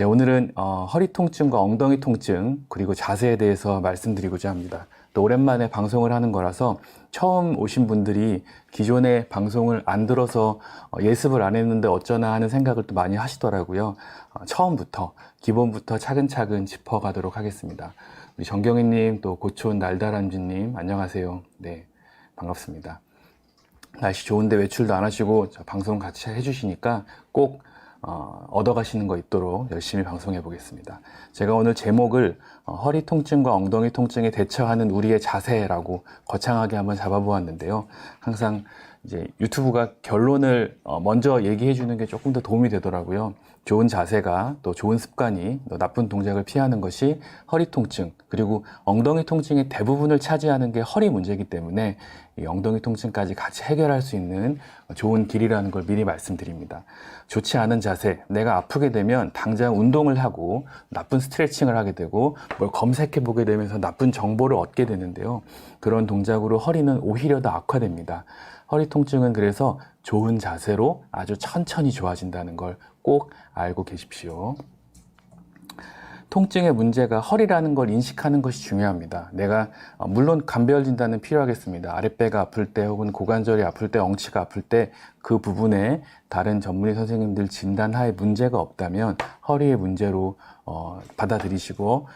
오늘은 허리 통증과 엉덩이 통증 그리고 자세에 대해서 말씀드리고자 합니다. 또 오랜만에 방송을 하는 거라서 처음 오신 분들이 기존의 방송을 안 들어서 예습을 안 했는데 어쩌나 하는 생각을 또 많이 하시더라고요. 처음부터 기본부터 차근차근 짚어가도록 하겠습니다. 우리 정경희님, 또 고촌 날다람쥐님 안녕하세요. 네, 반갑습니다. 날씨 좋은데 외출도 안 하시고 방송 같이 해주시니까 꼭 얻어가시는 거 있도록 열심히 방송해 보겠습니다. 제가 오늘 제목을 허리 통증과 엉덩이 통증에 대처하는 우리의 자세라고 거창하게 한번 잡아보았는데요. 항상 이제 유튜브가 결론을 먼저 얘기해 주는 게 조금 더 도움이 되더라고요. 좋은 자세가 또 좋은 습관이 또 나쁜 동작을 피하는 것이 허리 통증 그리고 엉덩이 통증의 대부분을 차지하는 게 허리 문제이기 때문에 이 엉덩이 통증까지 같이 해결할 수 있는 좋은 길이라는 걸 미리 말씀드립니다. 좋지 않은 자세, 내가 아프게 되면 당장 운동을 하고 나쁜 스트레칭을 하게 되고 뭘 검색해 보게 되면서 나쁜 정보를 얻게 되는데요. 그런 동작으로 허리는 오히려 더 악화됩니다. 허리 통증은 그래서 좋은 자세로 아주 천천히 좋아진다는 걸 꼭 알고 계십시오. 통증의 문제가 허리라는 걸 인식하는 것이 중요합니다. 내가 물론 감별 진단은 필요하겠습니다. 아랫배가 아플 때 혹은 고관절이 아플 때 엉치가 아플 때 그 부분에 다른 전문의 선생님들 진단하에 문제가 없다면 허리의 문제로 받아들이시고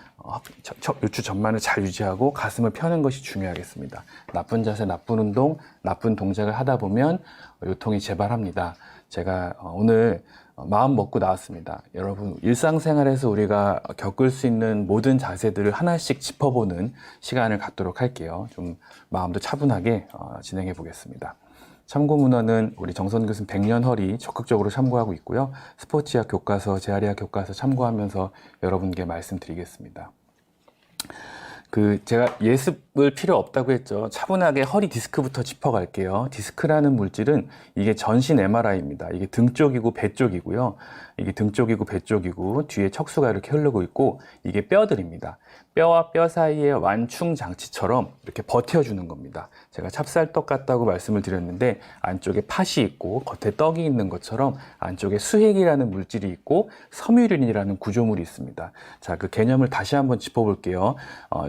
요추 전만을 잘 유지하고 가슴을 펴는 것이 중요하겠습니다. 나쁜 자세, 나쁜 운동, 나쁜 동작을 하다 보면 요통이 재발합니다. 제가 오늘 마음 먹고 나왔습니다. 여러분, 일상생활에서 우리가 겪을 수 있는 모든 자세들을 하나씩 짚어보는 시간을 갖도록 할게요. 좀 마음도 차분하게 진행해 보겠습니다. 참고 문헌은 우리 정선 교수님 100년 허리 적극적으로 참고하고 있고요. 스포츠학 교과서, 재활의학 교과서 참고하면서 여러분께 말씀드리겠습니다. 제가 예습을 필요 없다고 했죠. 차분하게 허리 디스크부터 짚어갈게요. 디스크라는 물질은 이게 전신 MRI입니다. 이게 등 쪽이고 배 쪽이고요. 이게 등 쪽이고 배 쪽이고 뒤에 척수가 이렇게 흐르고 있고 이게 뼈들입니다. 뼈와 뼈 사이의 완충 장치처럼 이렇게 버텨주는 겁니다. 제가 찹쌀떡 같다고 말씀을 드렸는데 안쪽에 팥이 있고 겉에 떡이 있는 것처럼 안쪽에 수액이라는 물질이 있고 섬유륜이라는 구조물이 있습니다. 자, 그 개념을 다시 한번 짚어볼게요.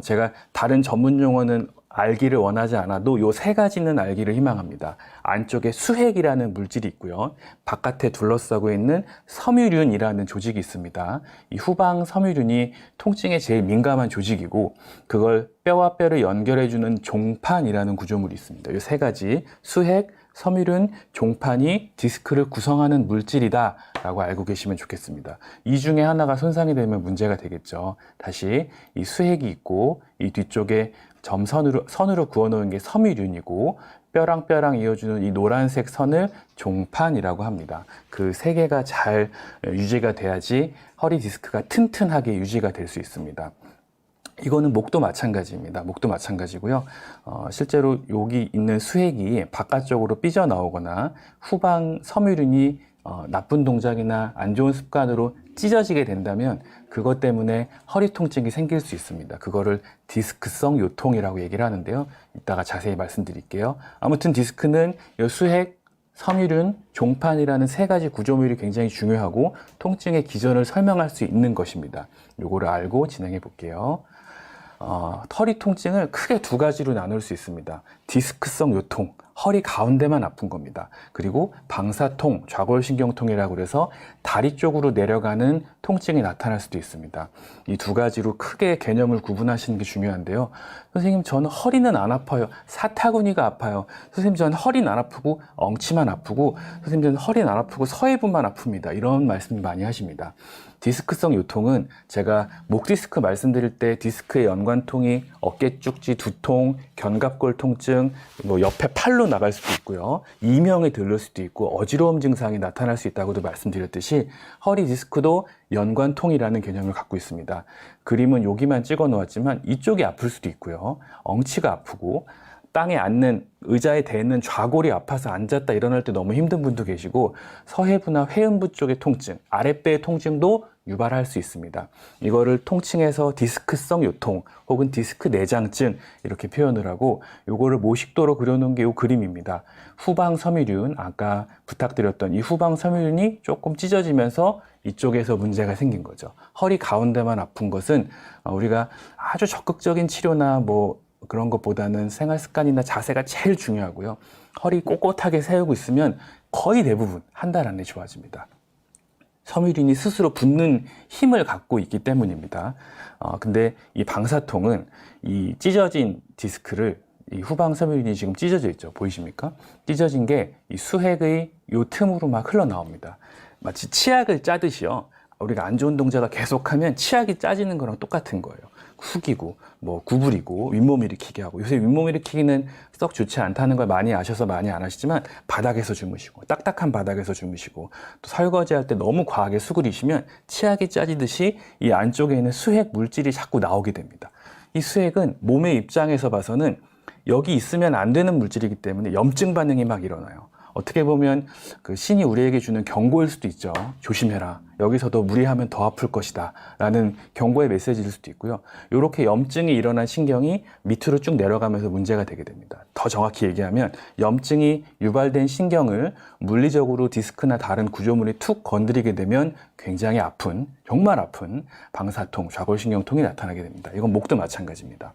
제가 다른 전문 용어는 알기를 원하지 않아도 요 세 가지는 알기를 희망합니다. 안쪽에 수액이라는 물질이 있고요. 바깥에 둘러싸고 있는 섬유륜이라는 조직이 있습니다. 이 후방 섬유륜이 통증에 제일 민감한 조직이고 그걸 뼈와 뼈를 연결해주는 종판이라는 구조물이 있습니다. 이 세 가지 수액, 섬유륜, 종판이 디스크를 구성하는 물질이다 라고 알고 계시면 좋겠습니다. 이 중에 하나가 손상이 되면 문제가 되겠죠. 다시 이 수액이 있고 이 뒤쪽에 선으로 그어놓은 게 섬유륜이고 뼈랑 뼈랑 이어주는 이 노란색 선을 종판이라고 합니다. 그 세 개가 잘 유지가 돼야지 허리 디스크가 튼튼하게 유지가 될 수 있습니다. 이거는 목도 마찬가지입니다. 목도 마찬가지고요. 실제로 여기 있는 수액이 바깥쪽으로 삐져나오거나 후방 섬유륜이 나쁜 동작이나 안 좋은 습관으로 찢어지게 된다면 그것 때문에 허리 통증이 생길 수 있습니다. 그거를 디스크성 요통이라고 얘기를 하는데요. 이따가 자세히 말씀드릴게요. 아무튼 디스크는 이 수액, 섬유륜, 종판이라는 세 가지 구조물이 굉장히 중요하고 통증의 기전을 설명할 수 있는 것입니다. 요거를 알고 진행해 볼게요. 허리 통증을 크게 두 가지로 나눌 수 있습니다. 디스크성 요통, 허리 가운데만 아픈 겁니다. 그리고 방사통, 좌골신경통이라고 그래서 다리 쪽으로 내려가는 통증이 나타날 수도 있습니다. 이 두 가지로 크게 개념을 구분하시는 게 중요한데요. 선생님, 저는 허리는 안 아파요. 사타구니가 아파요. 선생님, 저는 허리는 안 아프고 엉치만 아프고 선생님, 저는 허리는 안 아프고 서해부만 아픕니다. 이런 말씀 많이 하십니다. 디스크성 요통은 제가 목 디스크 말씀드릴 때 디스크의 연관통이 어깨 쪽지, 두통, 견갑골 통증, 옆에 팔로 나갈 수도 있고요. 이명이 들릴 수도 있고 어지러움 증상이 나타날 수 있다고도 말씀드렸듯이 허리 디스크도 연관통이라는 개념을 갖고 있습니다. 그림은 여기만 찍어 놓았지만 이쪽이 아플 수도 있고요. 엉치가 아프고 땅에 앉는 의자에 대는 좌골이 아파서 앉았다 일어날 때 너무 힘든 분도 계시고 서해부나 회음부 쪽의 통증, 아랫배의 통증도 유발할 수 있습니다. 이거를 통칭해서 디스크성 요통 혹은 디스크 내장증 이렇게 표현을 하고 요거를 모식도로 그려놓은 게 요 그림입니다. 후방 섬유륜, 아까 부탁드렸던 이 후방 섬유륜이 조금 찢어지면서 이쪽에서 문제가 생긴 거죠. 허리 가운데만 아픈 것은 우리가 아주 적극적인 치료나 뭐 그런 것보다는 생활 습관이나 자세가 제일 중요하고요. 허리 꼿꼿하게 세우고 있으면 거의 대부분 한 달 안에 좋아집니다. 섬유륜이 스스로 붙는 힘을 갖고 있기 때문입니다. 근데 이 방사통은 이 찢어진 디스크를 이 후방 섬유륜이 지금 찢어져 있죠. 보이십니까? 찢어진 게 이 수핵의 요 틈으로 막 흘러나옵니다. 마치 치약을 짜듯이요. 우리가 안 좋은 동작을 계속하면 치약이 짜지는 거랑 똑같은 거예요. 숙이고 뭐 구부리고 윗몸 일으키게 하고, 요새 윗몸 일으키기는 썩 좋지 않다는 걸 많이 아셔서 많이 안 하시지만 바닥에서 주무시고 딱딱한 바닥에서 주무시고 또 설거지할 때 너무 과하게 수그리시면 치약이 짜지듯이 이 안쪽에 있는 수액 물질이 자꾸 나오게 됩니다. 이 수액은 몸의 입장에서 봐서는 여기 있으면 안 되는 물질이기 때문에 염증 반응이 막 일어나요. 어떻게 보면 그 신이 우리에게 주는 경고일 수도 있죠. 조심해라. 여기서도 무리하면 더 아플 것이다. 라는 경고의 메시지일 수도 있고요. 이렇게 염증이 일어난 신경이 밑으로 쭉 내려가면서 문제가 되게 됩니다. 더 정확히 얘기하면 염증이 유발된 신경을 물리적으로 디스크나 다른 구조물이 툭 건드리게 되면 굉장히 아픈, 정말 아픈 방사통, 좌골신경통이 나타나게 됩니다. 이건 목도 마찬가지입니다.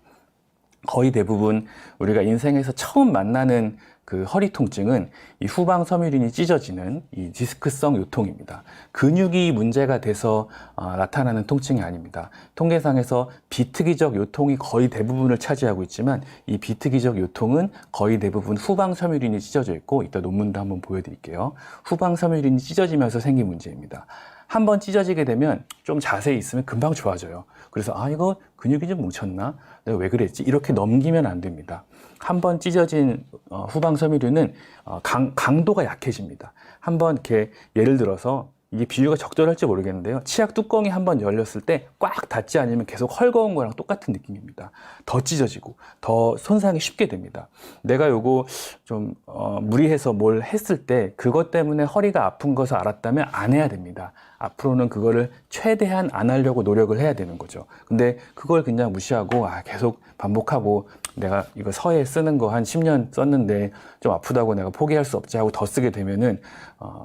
거의 대부분 우리가 인생에서 처음 만나는 그 허리 통증은 이 후방 섬유륜이 찢어지는 이 디스크성 요통입니다. 근육이 문제가 돼서 나타나는 통증이 아닙니다. 통계상에서 비특이적 요통이 거의 대부분을 차지하고 있지만 이 비특이적 요통은 거의 대부분 후방 섬유륜이 찢어져 있고, 이따 논문도 한번 보여드릴게요. 후방 섬유륜이 찢어지면서 생긴 문제입니다. 한번 찢어지게 되면 좀 자세히 있으면 금방 좋아져요. 그래서 이거 근육이 좀 뭉쳤나? 내가 왜 그랬지? 이렇게 넘기면 안 됩니다. 한번 찢어진 후방 섬유륜은 강도가 약해집니다. 한번 이렇게 예를 들어서 이게 비유가 적절할지 모르겠는데요. 치약 뚜껑이 한번 열렸을 때 꽉 닫지 않으면 계속 헐거운 거랑 똑같은 느낌입니다. 더 찢어지고 더 손상이 쉽게 됩니다. 내가 요거 좀 무리해서 뭘 했을 때 그것 때문에 허리가 아픈 것을 알았다면 안 해야 됩니다. 앞으로는 그거를 최대한 안 하려고 노력을 해야 되는 거죠. 근데 그걸 그냥 무시하고 계속 반복하고 내가 이거 서예 쓰는 거 한 10년 썼는데 좀 아프다고 내가 포기할 수 없지 하고 더 쓰게 되면은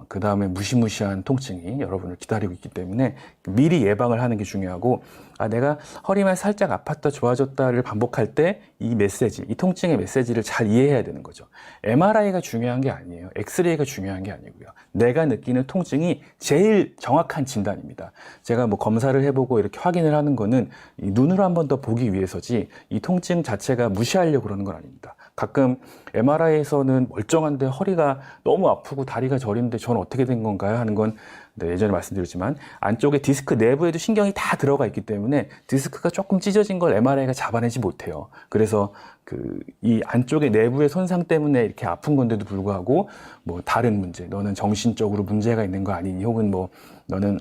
그 다음에 무시무시한 통증이 여러분을 기다리고 있기 때문에 미리 예방을 하는 게 중요하고, 내가 허리만 살짝 아팠다 좋아졌다를 반복할 때 이 메시지, 이 통증의 메시지를 잘 이해해야 되는 거죠. MRI가 중요한 게 아니에요. 엑스레이가 중요한 게 아니고요. 내가 느끼는 통증이 제일 정확한 진단입니다. 제가 뭐 검사를 해보고 이렇게 확인을 하는 거는 이 눈으로 한 번 더 보기 위해서지 이 통증 자체가 무시하려고 그러는 건 아닙니다. 가끔 MRI에서는 멀쩡한데 허리가 너무 아프고 다리가 저리는데 저는 어떻게 된 건가요? 하는 건 예전에 말씀드렸지만 안쪽에 디스크 내부에도 신경이 다 들어가 있기 때문에 디스크가 조금 찢어진 걸 MRI가 잡아내지 못해요. 그래서 이 안쪽에 내부의 손상 때문에 이렇게 아픈 건데도 불구하고 뭐 다른 문제, 너는 정신적으로 문제가 있는 거 아니니, 혹은 뭐 너는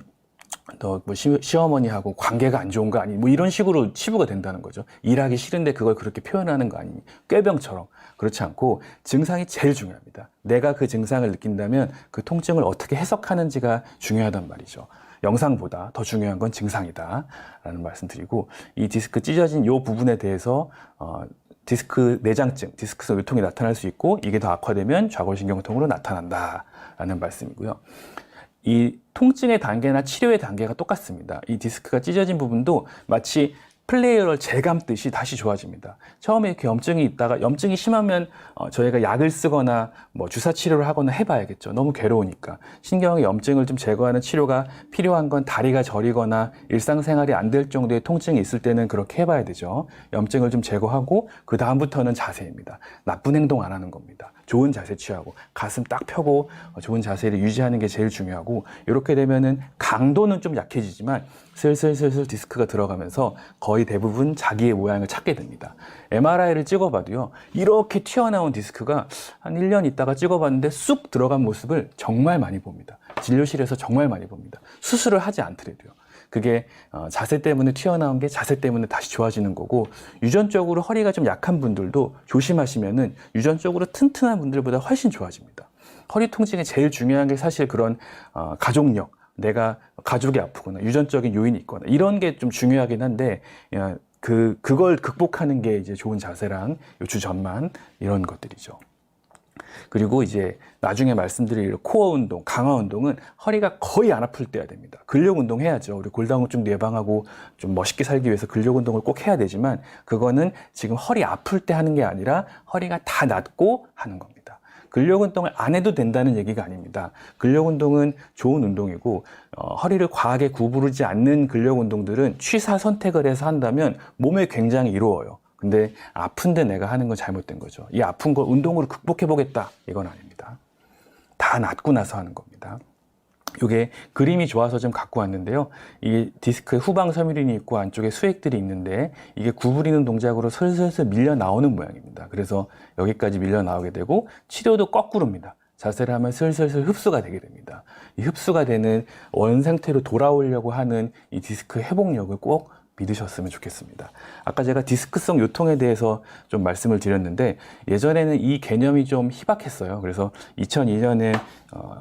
너 뭐 시어머니하고 관계가 안 좋은 거 아니, 뭐 이런 식으로 치부가 된다는 거죠. 일하기 싫은데 그걸 그렇게 표현하는 거 아니니, 꾀병처럼. 그렇지 않고 증상이 제일 중요합니다. 내가 그 증상을 느낀다면 그 통증을 어떻게 해석하는지가 중요하단 말이죠. 영상보다 더 중요한 건 증상이다 라는 말씀 드리고, 이 디스크 찢어진 이 부분에 대해서 디스크 내장증, 디스크성 요통이 나타날 수 있고, 이게 더 악화되면 좌골신경통으로 나타난다 라는 말씀이고요. 이 통증의 단계나 치료의 단계가 똑같습니다. 이 디스크가 찢어진 부분도 마치 플레이어를 재감듯이 다시 좋아집니다. 처음에 이렇게 염증이 있다가 염증이 심하면 저희가 약을 쓰거나 뭐 주사 치료를 하거나 해봐야겠죠. 너무 괴로우니까. 신경의 염증을 좀 제거하는 치료가 필요한 건 다리가 저리거나 일상생활이 안 될 정도의 통증이 있을 때는 그렇게 해봐야 되죠. 염증을 좀 제거하고 그 다음부터는 자세입니다. 나쁜 행동 안 하는 겁니다. 좋은 자세 취하고 가슴 딱 펴고 좋은 자세를 유지하는 게 제일 중요하고, 이렇게 되면은 강도는 좀 약해지지만 슬슬 디스크가 들어가면서 거의 대부분 자기의 모양을 찾게 됩니다. MRI를 찍어봐도요, 이렇게 튀어나온 디스크가 한 1년 있다가 찍어봤는데 쑥 들어간 모습을 정말 많이 봅니다. 진료실에서 정말 많이 봅니다. 수술을 하지 않더라도요. 그게 자세 때문에 튀어나온 게 자세 때문에 다시 좋아지는 거고, 유전적으로 허리가 좀 약한 분들도 조심하시면은 유전적으로 튼튼한 분들보다 훨씬 좋아집니다. 허리 통증에 제일 중요한 게 사실 그런 가족력, 내가 가족이 아프거나 유전적인 요인이 있거나 이런 게 좀 중요하긴 한데, 그걸 극복하는 게 이제 좋은 자세랑 요추 전만 이런 것들이죠. 그리고 이제 나중에 말씀드릴 코어 운동, 강화 운동은 허리가 거의 안 아플 때야 됩니다. 근력 운동 해야죠. 우리 골다공증 예방하고 좀 멋있게 살기 위해서 근력 운동을 꼭 해야 되지만, 그거는 지금 허리 아플 때 하는 게 아니라 허리가 다 낫고 하는 겁니다. 근력 운동을 안 해도 된다는 얘기가 아닙니다. 근력 운동은 좋은 운동이고, 허리를 과하게 구부르지 않는 근력 운동들은 취사 선택을 해서 한다면 몸에 굉장히 이로워요. 근데 아픈데 내가 하는 건 잘못된 거죠. 이 아픈 걸 운동으로 극복해 보겠다, 이건 아닙니다. 다 낫고 나서 하는 겁니다. 이게 그림이 좋아서 좀 갖고 왔는데요. 이 디스크에 후방 섬유린이 있고 안쪽에 수액들이 있는데, 이게 구부리는 동작으로 슬슬슬 밀려 나오는 모양입니다. 그래서 여기까지 밀려 나오게 되고, 치료도 거꾸로입니다. 자세를 하면 슬슬슬 흡수가 되게 됩니다. 이 흡수가 되는 원 상태로 돌아오려고 하는 이 디스크 회복력을 꼭 믿으셨으면 좋겠습니다. 아까 제가 디스크성 요통에 대해서 좀 말씀을 드렸는데, 예전에는 이 개념이 좀 희박했어요. 그래서 2002년에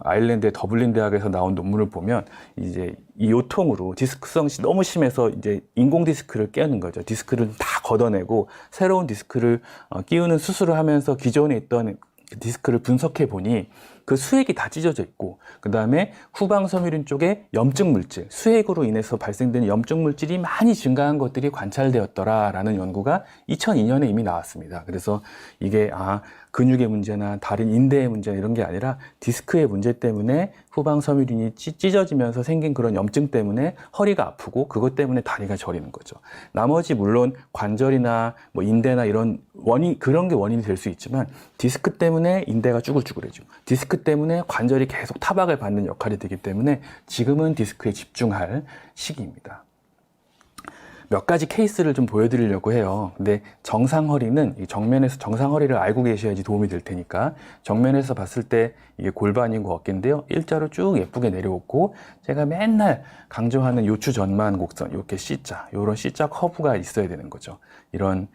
아일랜드의 더블린 대학에서 나온 논문을 보면, 이제 이 요통으로 디스크성이 너무 심해서 이제 인공 디스크를 끼우는 거죠. 디스크를 다 걷어내고 새로운 디스크를 끼우는 수술을 하면서 기존에 있던 디스크를 분석해 보니 그 수액이 다 찢어져 있고, 그 다음에 후방 섬유린 쪽에 염증 물질, 수액으로 인해서 발생되는 염증 물질이 많이 증가한 것들이 관찰되었더라라는 연구가 2002년에 이미 나왔습니다. 그래서 이게 근육의 문제나 다른 인대의 문제나 이런 게 아니라 디스크의 문제 때문에 후방 섬유린이 찢어지면서 생긴 그런 염증 때문에 허리가 아프고, 그것 때문에 다리가 저리는 거죠. 나머지 물론 관절이나 뭐 인대나 이런 그런 게 원인이 될 수 있지만, 디스크 때문에 인대가 쭈글쭈글해지고 디스크 때문에 관절이 계속 타박을 받는 역할이 되기 때문에 지금은 디스크에 집중할 시기입니다. 몇 가지 케이스를 좀 보여드리려고 해요. 근데 정상 허리는 정면에서 정상 허리를 알고 계셔야지 도움이 될 테니까, 정면에서 봤을 때 이게 골반이고 어깨인데요. 일자로 쭉 예쁘게 내려오고, 제가 맨날 강조하는 요추 전만 곡선, 이렇게 C자, 이런 C자 커브가 있어야 되는 거죠. 이런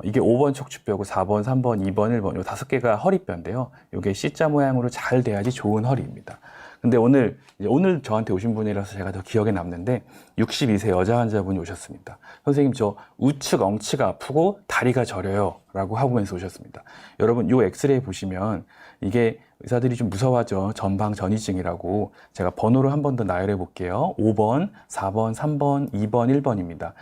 이게 5번 척추뼈고 4번, 3번, 2번, 1번 이 5개가 허리뼈인데요. 이게 C자 모양으로 잘 돼야지 좋은 허리입니다. 근데 오늘 저한테 오신 분이라서 제가 더 기억에 남는데, 62세 여자 환자분이 오셨습니다. 선생님, 저 우측 엉치가 아프고 다리가 저려요 라고 하면서 오셨습니다. 여러분, 이 엑스레이 보시면 이게 의사들이 좀 무서워하죠. 전방 전이증이라고. 제가 번호를 한 번 더 나열해 볼게요. 5번, 4번, 3번, 2번, 1번입니다.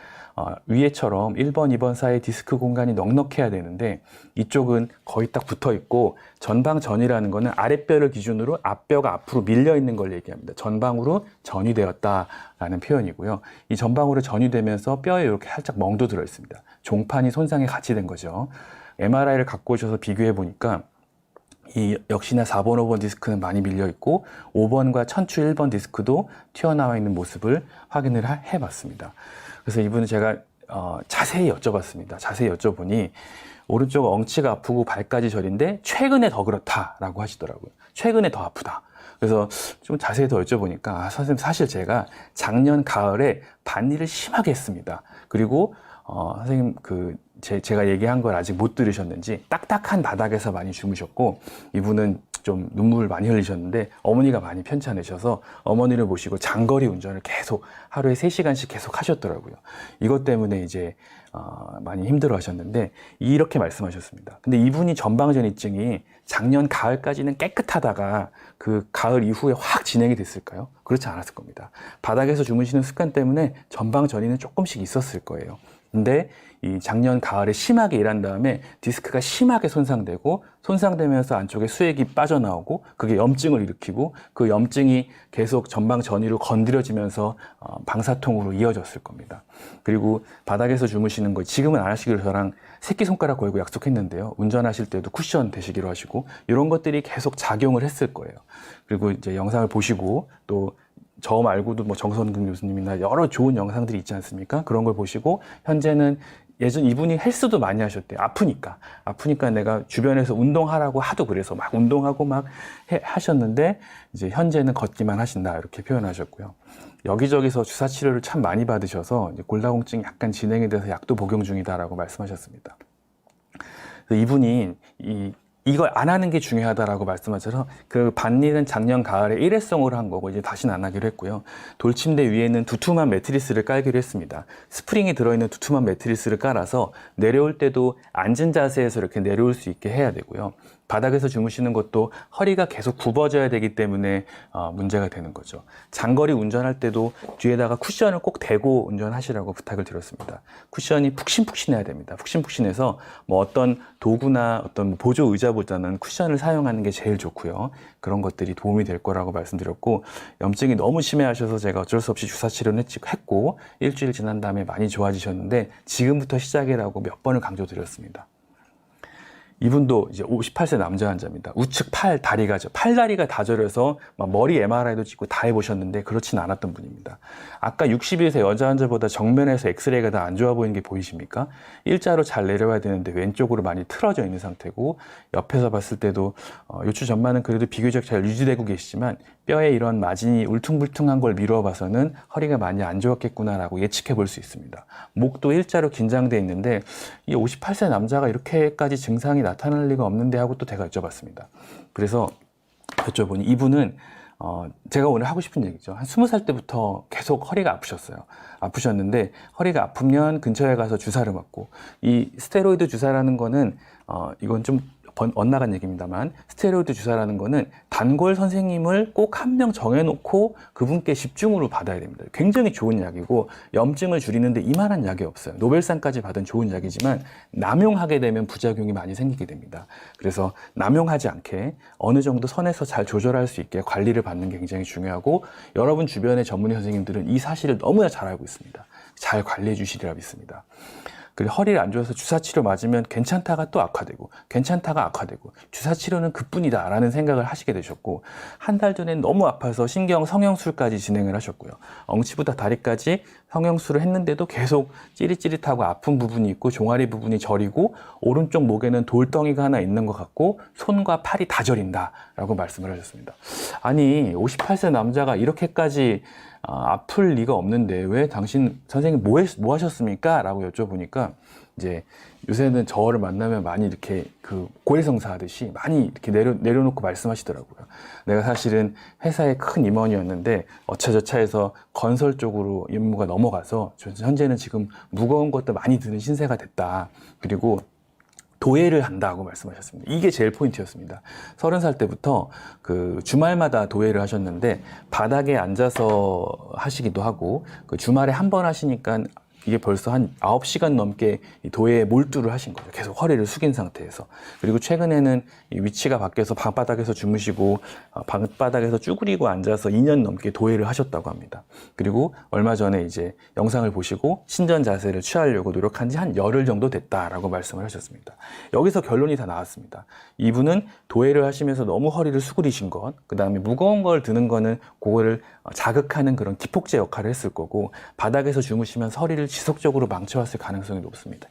위에처럼 1번, 2번 사이에 디스크 공간이 넉넉해야 되는데, 이쪽은 거의 딱 붙어 있고, 전방 전이라는 거는 아랫뼈를 기준으로 앞뼈가 앞으로 밀려 있는 걸 얘기합니다. 전방으로 전이되었다라는 표현이고요. 이 전방으로 전이되면서 뼈에 이렇게 살짝 멍도 들어 있습니다. 종판이 손상이 같이 된 거죠. MRI를 갖고 오셔서 비교해 보니까 이 역시나 4번, 5번 디스크는 많이 밀려 있고, 5번과 천추 1번 디스크도 튀어나와 있는 모습을 확인을 해봤습니다. 그래서 이분은 제가 자세히 여쭤봤습니다. 자세히 여쭤보니 오른쪽 엉치가 아프고 발까지 저린데 최근에 더 그렇다라고 하시더라고요. 최근에 더 아프다. 그래서 좀 자세히 더 여쭤보니까, 선생님 사실 제가 작년 가을에 밭일을 심하게 했습니다. 그리고 선생님 제가 얘기한 걸 아직 못 들으셨는지 딱딱한 바닥에서 많이 주무셨고, 이분은 좀 눈물을 많이 흘리셨는데 어머니가 많이 편찮으셔서 어머니를 모시고 장거리 운전을 계속 하루에 3시간씩 계속 하셨더라고요. 이것 때문에 이제 많이 힘들어 하셨는데 이렇게 말씀하셨습니다. 근데 이분이 전방전이증이 작년 가을까지는 깨끗하다가 그 가을 이후에 확 진행이 됐을까요? 그렇지 않았을 겁니다. 바닥에서 주무시는 습관 때문에 전방전이는 조금씩 있었을 거예요. 근데 이 작년 가을에 심하게 일한 다음에 디스크가 심하게 손상되면서 안쪽에 수액이 빠져나오고, 그게 염증을 일으키고, 그 염증이 계속 전방 전이로 건드려지면서 방사통으로 이어졌을 겁니다. 그리고 바닥에서 주무시는 거 지금은 안 하시기로 저랑 새끼손가락 걸고 약속했는데요. 운전하실 때도 쿠션 대시기로 하시고, 이런 것들이 계속 작용을 했을 거예요. 그리고 이제 영상을 보시고, 또 저 말고도 뭐 정선근 교수님이나 여러 좋은 영상들이 있지 않습니까? 그런 걸 보시고 현재는 예전 이분이 헬스도 많이 하셨대요. 아프니까 내가 주변에서 운동하라고 하도 그래서 막 운동하고 막 하셨는데 이제 현재는 걷기만 하신다 이렇게 표현하셨고요. 여기저기서 주사 치료를 참 많이 받으셔서 이제 골다공증이 약간 진행이 돼서 약도 복용 중이다라고 말씀하셨습니다. 그래서 이분이 이걸 안 하는 게 중요하다라고 말씀하셔서 그 반일은 작년 가을에 일회성으로 한 거고 이제 다시는 안 하기로 했고요. 돌침대 위에는 두툼한 매트리스를 깔기로 했습니다. 스프링이 들어있는 두툼한 매트리스를 깔아서 내려올 때도 앉은 자세에서 이렇게 내려올 수 있게 해야 되고요. 바닥에서 주무시는 것도 허리가 계속 굽어져야 되기 때문에 문제가 되는 거죠. 장거리 운전할 때도 뒤에다가 쿠션을 꼭 대고 운전하시라고 부탁을 드렸습니다. 쿠션이 푹신푹신해야 됩니다. 푹신푹신해서 뭐 어떤 도구나 어떤 보조 의자보다는 쿠션을 사용하는 게 제일 좋고요. 그런 것들이 도움이 될 거라고 말씀드렸고, 염증이 너무 심해하셔서 제가 어쩔 수 없이 주사 치료는 했고 일주일 지난 다음에 많이 좋아지셨는데 지금부터 시작이라고 몇 번을 강조드렸습니다. 이분도 이제 58세 남자 환자입니다. 우측 팔다리가 다 저려서 막 머리 MRI도 찍고 다 해보셨는데 그렇지는 않았던 분입니다. 아까 61세 여자 환자보다 정면에서 엑스레이가 더 안 좋아 보이는 게 보이십니까? 일자로 잘 내려와야 되는데 왼쪽으로 많이 틀어져 있는 상태고, 옆에서 봤을 때도 요추 전만은 그래도 비교적 잘 유지되고 계시지만 뼈에 이런 마진이 울퉁불퉁한 걸 미루어 봐서는 허리가 많이 안 좋았겠구나라고 예측해 볼 수 있습니다. 목도 일자로 긴장돼 있는데 이 58세 남자가 이렇게까지 증상이 나타날 리가 없는데 하고 또 제가 여쭤봤습니다. 그래서 여쭤보니 이분은 제가 오늘 하고 싶은 얘기죠. 한 20살 때부터 계속 허리가 아프셨는데 허리가 아프면 근처에 가서 주사를 맞고, 이 스테로이드 주사라는 거는 이건 좀 엇나간 얘기입니다만, 스테로이드 주사라는 거는 단골 선생님을 꼭 한 명 정해놓고 그분께 집중으로 받아야 됩니다. 굉장히 좋은 약이고 염증을 줄이는데 이만한 약이 없어요. 노벨상까지 받은 좋은 약이지만 남용하게 되면 부작용이 많이 생기게 됩니다. 그래서 남용하지 않게 어느 정도 선에서 잘 조절할 수 있게 관리를 받는 게 굉장히 중요하고, 여러분 주변의 전문의 선생님들은 이 사실을 너무나 잘 알고 있습니다. 잘 관리해 주시리라 믿습니다. 그리고 허리를 안 좋아서 주사 치료 맞으면 괜찮다가 또 악화되고 주사 치료는 그뿐이다 라는 생각을 하시게 되셨고, 한 달 전엔 너무 아파서 성형술까지 진행을 하셨고요. 엉치부터 다리까지 성형술을 했는데도 계속 찌릿찌릿하고 아픈 부분이 있고 종아리 부분이 저리고 오른쪽 목에는 돌덩이가 하나 있는 것 같고 손과 팔이 다 저린다 라고 말씀을 하셨습니다. 아니 58세 남자가 이렇게까지 아플 리가 없는데 왜 당신 선생님 뭐 하셨습니까? 라고 여쭤보니까 이제 요새는 저를 만나면 많이 이렇게 그 고해성사 하듯이 많이 이렇게 내려놓고 말씀하시더라고요. 내가 사실은 회사의 큰 임원이었는데 어차저차해서 건설 쪽으로 임무가 넘어가서 현재는 지금 무거운 것도 많이 드는 신세가 됐다. 그리고 도예를 한다고 말씀하셨습니다. 이게 제일 포인트였습니다. 30살 때부터 그 주말마다 도예를 하셨는데 바닥에 앉아서 하시기도 하고, 그 주말에 한 번 하시니까 이게 벌써 한 9시간 넘게 도예에 몰두를 하신 거죠. 계속 허리를 숙인 상태에서. 그리고 최근에는 이 위치가 바뀌어서 방바닥에서 주무시고 방바닥에서 쭈그리고 앉아서 2년 넘게 도예를 하셨다고 합니다. 그리고 얼마 전에 이제 영상을 보시고 신전 자세를 취하려고 노력한 지 한 열흘 정도 됐다라고 말씀을 하셨습니다. 여기서 결론이 다 나왔습니다. 이분은 도예를 하시면서 너무 허리를 수그리신 것, 그 다음에 무거운 걸 드는 거는 그거를 자극하는 그런 기폭제 역할을 했을 거고, 바닥에서 주무시면서 허리를 지속적으로 망쳐왔을 가능성이 높습니다.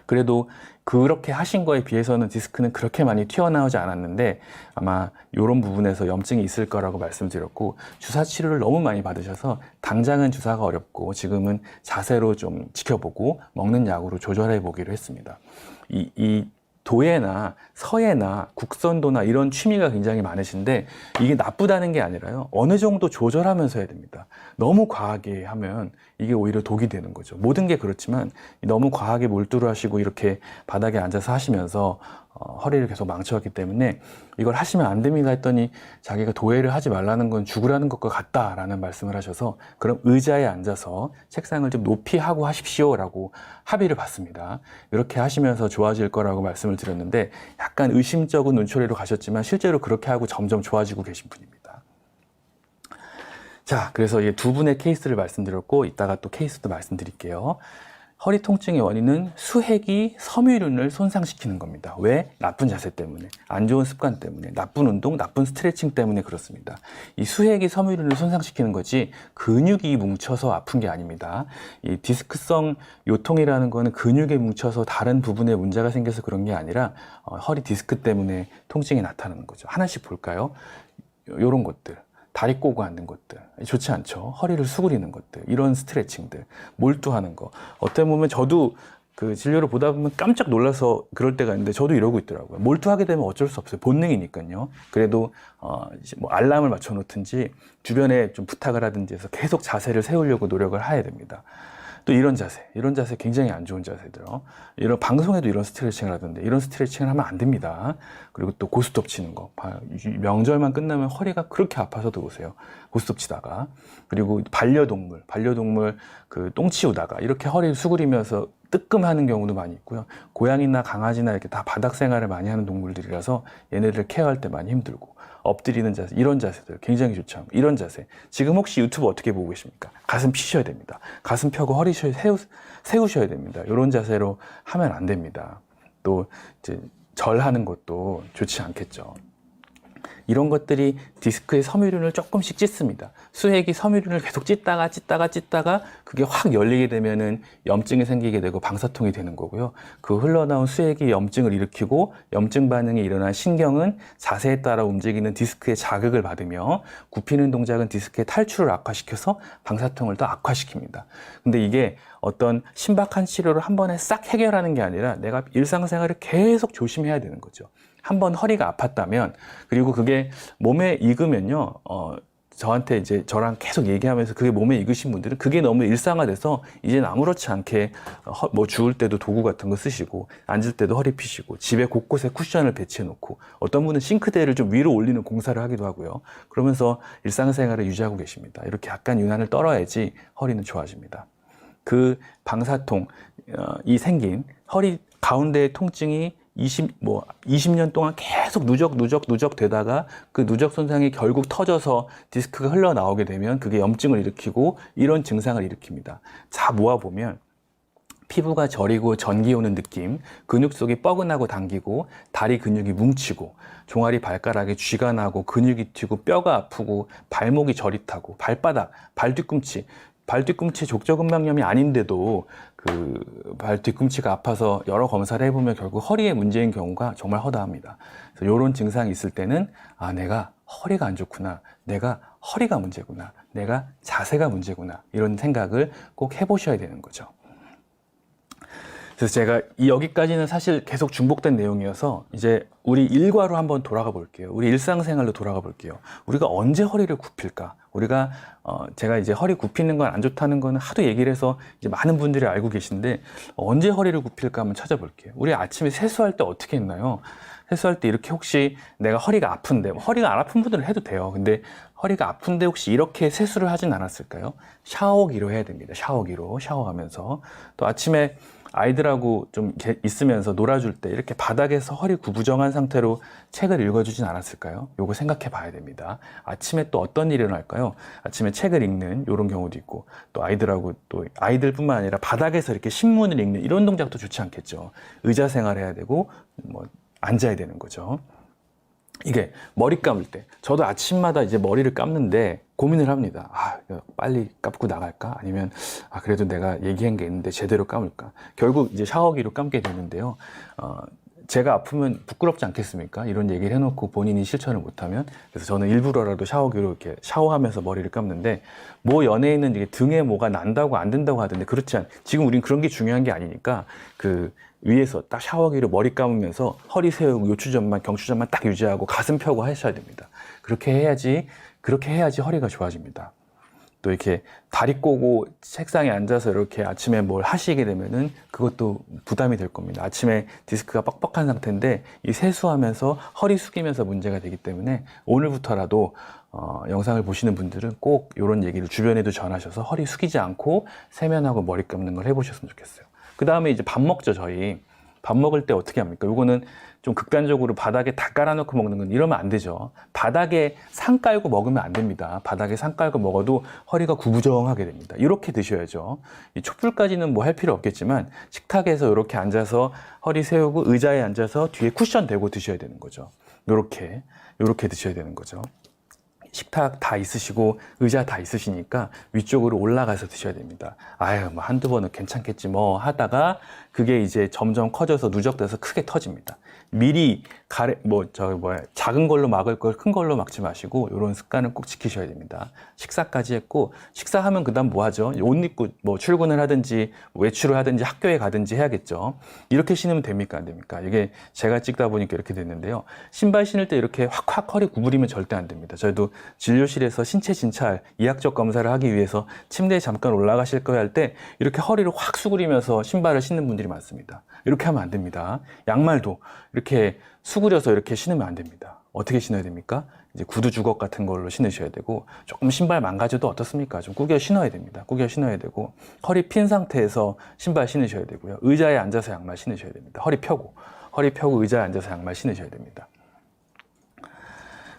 그래도 그렇게 하신 거에 비해서는 디스크는 그렇게 많이 튀어나오지 않았는데 아마 이런 부분에서 염증이 있을 거라고 말씀드렸고, 주사 치료를 너무 많이 받으셔서 당장은 주사가 어렵고 지금은 자세로 좀 지켜보고 먹는 약으로 조절해 보기로 했습니다. 이 도예나 서예나 국선도나 이런 취미가 굉장히 많으신데 이게 나쁘다는 게 아니라요, 어느 정도 조절하면서 해야 됩니다. 너무 과하게 하면 이게 오히려 독이 되는 거죠. 모든 게 그렇지만 너무 과하게 몰두를 하시고 이렇게 바닥에 앉아서 하시면서 허리를 계속 망쳐왔기 때문에 이걸 하시면 안 됩니다 했더니 자기가 도예를 하지 말라는 건 죽으라는 것과 같다라는 말씀을 하셔서 그럼 의자에 앉아서 책상을 좀 높이 하고 하십시오 라고 합의를 받습니다. 이렇게 하시면서 좋아질 거라고 말씀을 드렸는데 약간 의심적인 눈초리로 가셨지만 실제로 그렇게 하고 점점 좋아지고 계신 분입니다. 자, 그래서 이 두 분의 케이스를 말씀드렸고 이따가 또 케이스도 말씀드릴게요. 허리 통증의 원인은 수핵이 섬유륜을 손상시키는 겁니다. 왜? 나쁜 자세 때문에, 안 좋은 습관 때문에, 나쁜 운동, 나쁜 스트레칭 때문에 그렇습니다. 이 수핵이 섬유륜을 손상시키는 거지 근육이 뭉쳐서 아픈 게 아닙니다. 이 디스크성 요통이라는 거는 근육에 뭉쳐서 다른 부분에 문제가 생겨서 그런 게 아니라 허리 디스크 때문에 통증이 나타나는 거죠. 하나씩 볼까요? 요런 것들. 다리 꼬고 앉는 것들 좋지 않죠. 허리를 수그리는 것들, 이런 스트레칭들, 몰두하는 거. 어떻게 보면 저도 그 진료를 보다 보면 깜짝 놀라서 그럴 때가 있는데 저도 이러고 있더라고요. 몰두하게 되면 어쩔 수 없어요. 본능이니까요. 그래도 이제 뭐 알람을 맞춰 놓든지 주변에 좀 부탁을 하든지 해서 계속 자세를 세우려고 노력을 해야 됩니다. 또 이런 자세 굉장히 안 좋은 자세들어. 이런 방송에도 이런 스트레칭을 하던데 이런 스트레칭을 하면 안 됩니다. 그리고 또 고스톱 치는 거. 명절만 끝나면 허리가 그렇게 아파서도 보세요. 고스톱 치다가. 그리고 반려동물 그 똥 치우다가 이렇게 허리를 수그리면서 뜨끔하는 경우도 많이 있고요. 고양이나 강아지나 이렇게 다 바닥 생활을 많이 하는 동물들이라서 얘네들 케어할 때 많이 힘들고. 엎드리는 자세, 이런 자세들 굉장히 좋죠. 이런 자세. 지금 혹시 유튜브 어떻게 보고 계십니까? 가슴 피셔야 됩니다. 가슴 펴고 허리 세우셔야 됩니다. 이런 자세로 하면 안 됩니다. 또 이제 절하는 것도 좋지 않겠죠. 이런 것들이 디스크의 섬유륜을 조금씩 찢습니다. 수핵이 섬유륜을 계속 찢다가 그게 확 열리게 되면은 염증이 생기게 되고 방사통이 되는 거고요. 그 흘러나온 수핵이 염증을 일으키고 염증 반응이 일어난 신경은 자세에 따라 움직이는 디스크의 자극을 받으며 굽히는 동작은 디스크의 탈출을 악화시켜서 방사통을 더 악화시킵니다. 근데 이게 어떤 신박한 치료를 한 번에 싹 해결하는 게 아니라 내가 일상생활을 계속 조심해야 되는 거죠. 한번 허리가 아팠다면, 그리고 그게 몸에 익으면요, 저한테 이제 저랑 계속 얘기하면서 그게 몸에 익으신 분들은 그게 너무 일상화돼서 이제는 아무렇지 않게 뭐 주울 때도 도구 같은 거 쓰시고 앉을 때도 허리 피시고 집에 곳곳에 쿠션을 배치해 놓고 어떤 분은 싱크대를 좀 위로 올리는 공사를 하기도 하고요. 그러면서 일상생활을 유지하고 계십니다. 이렇게 약간 유난을 떨어야지 허리는 좋아집니다. 그 방사통이 생긴 허리 가운데의 통증이 20년 동안 계속 누적 되다가 그 누적 손상이 결국 터져서 디스크가 흘러나오게 되면 그게 염증을 일으키고 이런 증상을 일으킵니다. 자, 모아보면 피부가 저리고 전기 오는 느낌, 근육 속이 뻐근하고 당기고 다리 근육이 뭉치고 종아리 발가락에 쥐가 나고 근육이 튀고 뼈가 아프고 발목이 저릿하고 발바닥, 발뒤꿈치 족저근막염이 아닌데도 그 발뒤꿈치가 아파서 여러 검사를 해보면 결국 허리에 문제인 경우가 정말 허다합니다. 그래서 이런 증상이 있을 때는 내가 허리가 안 좋구나, 내가 허리가 문제구나, 내가 자세가 문제구나, 이런 생각을 꼭 해보셔야 되는 거죠. 그래서 제가 여기까지는 사실 계속 중복된 내용이어서 이제 우리 일과로 한번 돌아가 볼게요. 우리 일상생활로 돌아가 볼게요. 우리가 언제 허리를 굽힐까? 우리가 제가 이제 허리 굽히는 건 안 좋다는 거는 하도 얘기를 해서 이제 많은 분들이 알고 계신데 언제 허리를 굽힐까 한번 찾아볼게요. 우리 아침에 세수할 때 어떻게 했나요? 세수할 때 이렇게 혹시 내가 허리가 아픈데, 허리가 안 아픈 분들은 해도 돼요. 근데 허리가 아픈데 혹시 이렇게 세수를 하진 않았을까요? 샤워기로 해야 됩니다. 샤워기로 샤워하면서. 또 아침에 아이들하고 좀 있으면서 놀아줄 때 이렇게 바닥에서 허리 구부정한 상태로 책을 읽어주진 않았을까요? 요거 생각해 봐야 됩니다. 아침에 또 어떤 일이 일어날까요? 아침에 책을 읽는 이런 경우도 있고, 또 아이들하고, 또 아이들뿐만 아니라 바닥에서 이렇게 신문을 읽는 이런 동작도 좋지 않겠죠. 의자 생활해야 되고 뭐 앉아야 되는 거죠. 이게 머리 감을 때, 저도 아침마다 이제 머리를 감는데 고민을 합니다. 빨리 감고 나갈까? 아니면 그래도 내가 얘기한 게 있는데 제대로 감을까? 결국 이제 샤워기로 감게 되는데요. 제가 아프면 부끄럽지 않겠습니까? 이런 얘기를 해놓고 본인이 실천을 못하면. 그래서 저는 일부러라도 샤워기로 이렇게 샤워하면서 머리를 감는데, 뭐 연예인은 이게 등에 뭐가 난다고 안 된다고 하던데 그렇지 지금 우린 그런 게 중요한 게 아니니까 그 위에서 딱 샤워기로 머리 감으면서 허리 세우고 요추전만 경추전만 딱 유지하고 가슴 펴고 하셔야 됩니다. 그렇게 해야지 허리가 좋아집니다. 또 이렇게 다리 꼬고 책상에 앉아서 이렇게 아침에 뭘 하시게 되면은 그것도 부담이 될 겁니다. 아침에 디스크가 뻑뻑한 상태인데 이 세수하면서 허리 숙이면서 문제가 되기 때문에 오늘부터라도 영상을 보시는 분들은 꼭 이런 얘기를 주변에도 전하셔서 허리 숙이지 않고 세면하고 머리 감는 걸 해보셨으면 좋겠어요. 그 다음에 이제 밥 먹죠, 저희. 밥 먹을 때 어떻게 합니까? 요거는 좀 극단적으로 바닥에 다 깔아놓고 먹는 건 이러면 안 되죠. 바닥에 상 깔고 먹으면 안 됩니다. 바닥에 상 깔고 먹어도 허리가 구부정하게 됩니다. 이렇게 드셔야죠. 이 촛불까지는 뭐 할 필요 없겠지만 식탁에서 이렇게 앉아서 허리 세우고 의자에 앉아서 뒤에 쿠션 대고 드셔야 되는 거죠. 요렇게 드셔야 되는 거죠. 식탁 다 있으시고 의자 다 있으시니까 위쪽으로 올라가서 드셔야 됩니다. 아유, 뭐 한두 번은 괜찮겠지 뭐 하다가 그게 이제 점점 커져서 누적돼서 크게 터집니다. 미리 작은 걸로 막을 걸 큰 걸로 막지 마시고 이런 습관을 꼭 지키셔야 됩니다. 식사까지 했고, 식사하면 그다음 뭐 하죠? 옷 입고 뭐 출근을 하든지 외출을 하든지 학교에 가든지 해야겠죠. 이렇게 신으면 됩니까? 안 됩니까? 이게 제가 찍다 보니까 이렇게 됐는데요. 신발 신을 때 이렇게 확확 허리 구부리면 절대 안 됩니다. 저희도 진료실에서 신체 진찰, 이학적 검사를 하기 위해서 침대에 잠깐 올라가실 거야 할 때 이렇게 허리를 확 수그리면서 신발을 신는 분들이 많습니다. 이렇게 하면 안 됩니다. 양말도 이렇게 수그려서 이렇게 신으면 안 됩니다. 어떻게 신어야 됩니까? 이제 구두 주걱 같은 걸로 신으셔야 되고, 조금 신발 망가져도 어떻습니까? 좀 구겨 신어야 됩니다. 구겨 신어야 되고, 허리 핀 상태에서 신발 신으셔야 되고요. 의자에 앉아서 양말 신으셔야 됩니다. 허리 펴고 의자에 앉아서 양말 신으셔야 됩니다.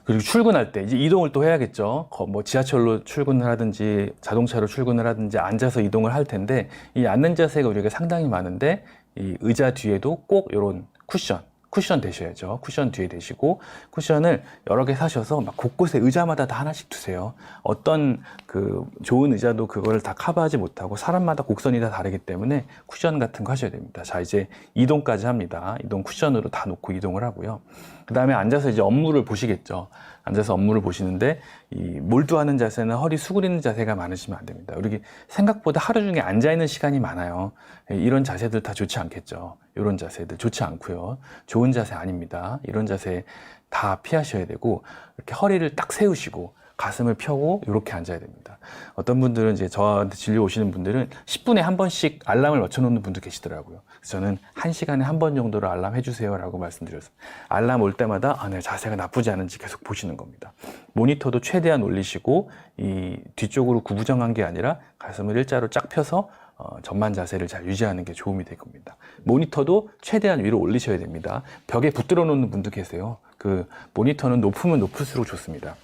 그리고 출근할 때 이제 이동을 또 해야겠죠. 뭐 지하철로 출근을 하든지 자동차로 출근을 하든지 앉아서 이동을 할 텐데, 이 앉는 자세가 우리가 상당히 많은데 이 의자 뒤에도 꼭 이런 쿠션 대셔야죠. 쿠션 뒤에 대시고, 쿠션을 여러 개 사셔서 막 곳곳에 의자마다 다 하나씩 두세요. 어떤 그 좋은 의자도 그거를 다 커버하지 못하고 사람마다 곡선이 다 다르기 때문에 쿠션 같은 거 하셔야 됩니다. 자, 이제 이동까지 합니다. 이동 쿠션으로 다 놓고 이동을 하고요. 그 다음에 앉아서 이제 업무를 보시겠죠. 앉아서 업무를 보시는데 이 몰두하는 자세는 허리 수그리는 자세가 많으시면 안 됩니다. 우리 생각보다 하루 중에 앉아있는 시간이 많아요. 이런 자세들 다 좋지 않겠죠. 이런 자세들 좋지 않고요. 좋은 자세 아닙니다. 이런 자세 다 피하셔야 되고, 이렇게 허리를 딱 세우시고 가슴을 펴고 이렇게 앉아야 됩니다. 어떤 분들은 이제 저한테 진료 오시는 분들은 10분에 한 번씩 알람을 맞춰 놓는 분도 계시더라고요. 그래서 저는 1시간에 한 번 정도로 알람 해주세요 라고 말씀드렸어요. 알람 올 때마다 내 자세가 나쁘지 않은지 계속 보시는 겁니다. 모니터도 최대한 올리시고, 이 뒤쪽으로 구부정한 게 아니라 가슴을 일자로 쫙 펴서 전만 자세를 잘 유지하는 게 도움이 될 겁니다. 모니터도 최대한 위로 올리셔야 됩니다. 벽에 붙들어 놓는 분도 계세요. 그 모니터는 높으면 높을수록 좋습니다.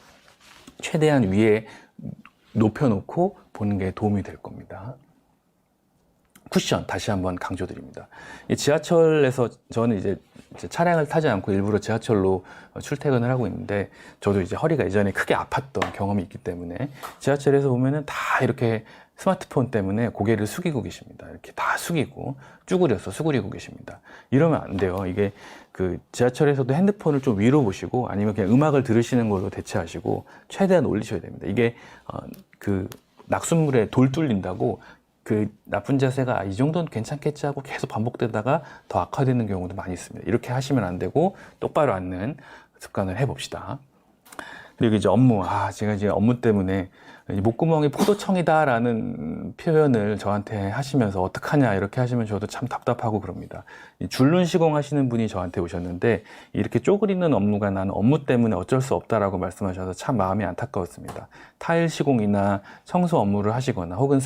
최대한 위에 높여놓고 보는 게 도움이 될 겁니다. 쿠션 다시 한번 강조드립니다. 이 지하철에서 저는 이제 차량을 타지 않고 일부러 지하철로 출퇴근을 하고 있는데, 저도 이제 허리가 예전에 크게 아팠던 경험이 있기 때문에 지하철에서 보면은 다 이렇게 스마트폰 때문에 고개를 숙이고 계십니다. 이렇게 다 숙이고 쭈그려서 수그리고 계십니다. 이러면 안 돼요. 이게 그 지하철에서도 핸드폰을 좀 위로 보시고 아니면 그냥 음악을 들으시는 걸로 대체하시고 최대한 올리셔야 됩니다. 이게 그 낙숫물에 돌 뚫린다고 그 나쁜 자세가 이 정도는 괜찮겠지 하고 계속 반복되다가 더 악화되는 경우도 많이 있습니다. 이렇게 하시면 안 되고 똑바로 앉는 습관을 해봅시다. 그리고 이제 업무, 제가 이제 업무 때문에 목구멍이 포도청이다라는 표현을 저한테 하시면서 어떡하냐 이렇게 하시면 저도 참 답답하고 그럽니다. 줄눈 시공 하시는 분이 저한테 오셨는데 이렇게 쪼그리는 업무가 나는 업무 때문에 어쩔 수 없다라고 말씀하셔서 참 마음이 안타까웠습니다. 타일 시공이나 청소 업무를 하시거나 혹은